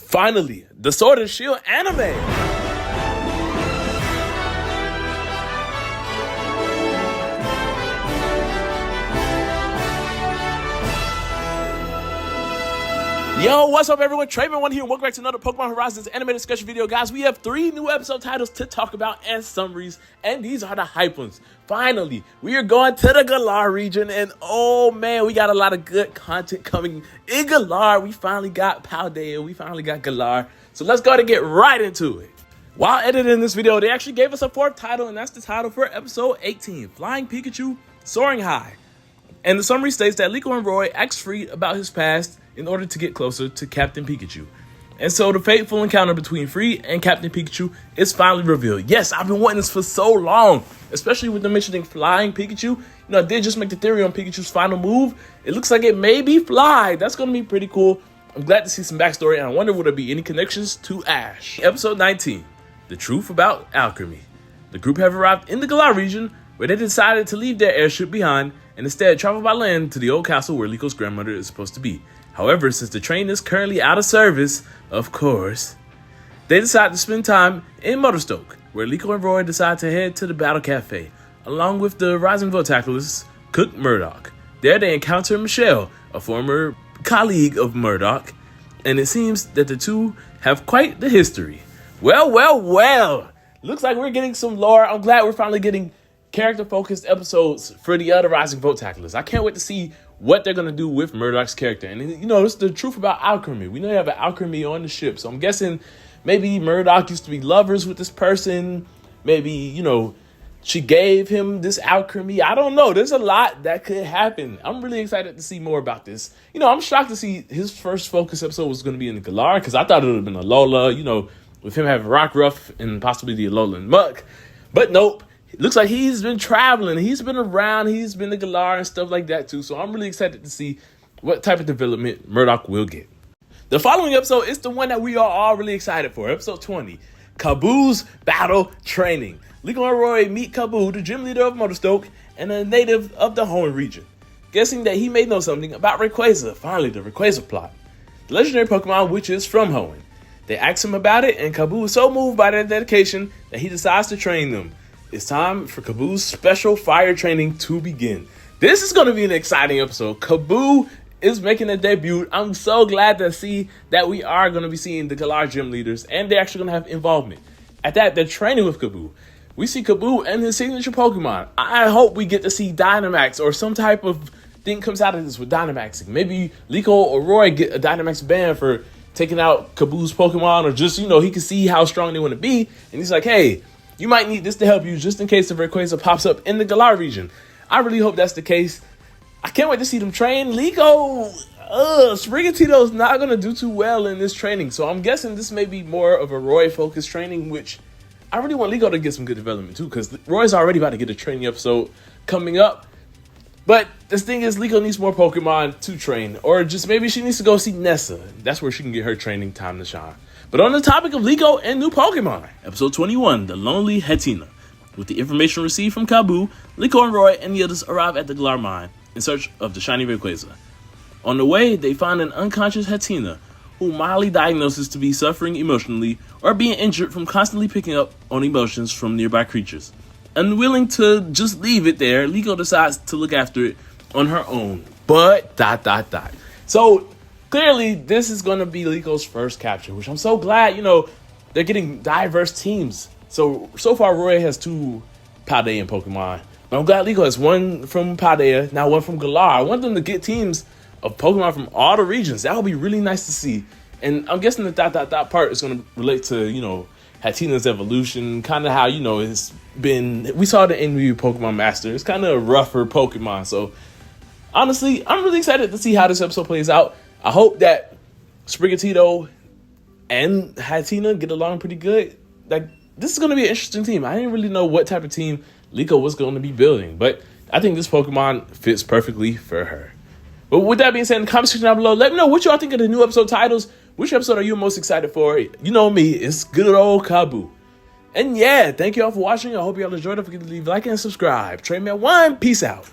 Finally, the Sword and Shield anime! Yo, what's up everyone? Trayman1 here, and welcome back to another Pokémon Horizons Anime discussion video. Guys, we have 3 new episode titles to talk about and summaries, and these are the hype ones. Finally, we are going to the Galar region, and oh man, we got a lot of good content coming in Galar. We finally got Paldea, we finally got Galar, so let's go ahead and get right into it. While editing this video, they actually gave us a 4th title, and that's the title for episode 18, Flying Pikachu, Soaring High. And the summary states that Liko and Roy asked Fried about his past in order to get closer to Captain Pikachu. And so the fateful encounter between Fried and Captain Pikachu is finally revealed. Yes, I've been wanting this for so long, especially with them mentioning Flying Pikachu. You know, I did just make the theory on Pikachu's final move. It looks like it may be Fly. That's going to be pretty cool. I'm glad to see some backstory, and I wonder would there be any connections to Ash. Episode 19, The Truth About Alchemy. The group have arrived in the Galar region, where they decided to leave their airship behind and instead travel by land to the old castle where Liko's grandmother is supposed to be. However, since the train is currently out of service, of course, they decide to spend time in Motorstoke, where Liko and Roy decide to head to the Battle Cafe, along with the rising Voltaclist, Cook Murdoch. There they encounter Michelle, a former colleague of Murdoch, and it seems that the two have quite the history. Well. Looks like we're getting some lore. I'm glad we're finally getting character-focused episodes for the other rising Voltaclist. I can't wait to see what they're going to do with Murdoch's character. And, you know, it's the truth about Alchemy. We know they have an Alchemy on the ship. So I'm guessing maybe Murdoch used to be lovers with this person. Maybe, you know, she gave him this Alchemy. I don't know. There's a lot that could happen. I'm really excited to see more about this. You know, I'm shocked to see his first focus episode was going to be in the Galar, because I thought it would have been Alola, you know, with him having Rockruff and possibly the Alolan Muck. But nope. It looks like he's been traveling. He's been around. He's been to Galar and stuff like that too. So I'm really excited to see what type of development Murdoch will get. The following episode is the one that we are all really excited for. Episode 20, Kabu's Battle Training. Liko and Roy meet Kabu, the gym leader of Motorstoke and a native of the Hoenn region. Guessing that he may know something about Rayquaza. Finally, the Rayquaza plot. The legendary Pokemon which is from Hoenn. They ask him about it, and Kabu is so moved by their dedication that he decides to train them. It's time for Kabu's special fire training to begin. This is going to be an exciting episode. Kabu is making a debut. I'm so glad to see that we are going to be seeing the Galar gym leaders, and they're actually going to have involvement. At that, they're training with Kabu. We see Kabu and his signature Pokemon. I hope we get to see Dynamax or some type of thing comes out of this with Dynamaxing. Maybe Liko or Roy get a Dynamax band for taking out Kabu's Pokemon, or just, you know, he can see how strong they want to be, and he's like, hey, you might need this to help you just in case the Rayquaza pops up in the Galar region. I really hope that's the case. I can't wait to see them train. Liko, Sprigatito's not going to do too well in this training. So I'm guessing this may be more of a Roy-focused training, which I really want Liko to get some good development too, because Roy's already about to get a training episode coming up. But this thing is, Liko needs more Pokemon to train. Or just maybe she needs to go see Nessa. That's where she can get her training time to shine. But on the topic of Liko and new Pokemon, episode 21, The Lonely Hatenna. With the information received from Kabu, Liko and Roy and the others arrive at the Galar mine in search of the shiny Rayquaza. On the way, they find an unconscious Hatenna, who mildly diagnoses to be suffering emotionally or being injured from constantly picking up on emotions from nearby creatures. Unwilling to just leave it there, Liko decides to look after it on her own. But, So, clearly, this is going to be Liko's first capture, which I'm so glad, you know, they're getting diverse teams. So far, Roy has 2 Paldean Pokemon. But I'm glad Liko has 1 from Paldea, now 1 from Galar. I want them to get teams of Pokemon from all the regions. That would be really nice to see. And I'm guessing the part is going to relate to, you know, Hatenna's evolution, kind of how, you know, it's been. We saw the NU Pokemon Master. It's kind of a rougher Pokemon. So, honestly, I'm really excited to see how this episode plays out. I hope that Sprigatito and Hatenna get along pretty good. Like, this is going to be an interesting team. I didn't really know what type of team Liko was going to be building, but I think this Pokemon fits perfectly for her. But with that being said, in the comment section down below, let me know what y'all think of the new episode titles. Which episode are you most excited for? You know me, it's good old Kabu. And yeah, thank you all for watching. I hope y'all enjoyed. Don't forget to leave a like and subscribe. Trayman1, peace out.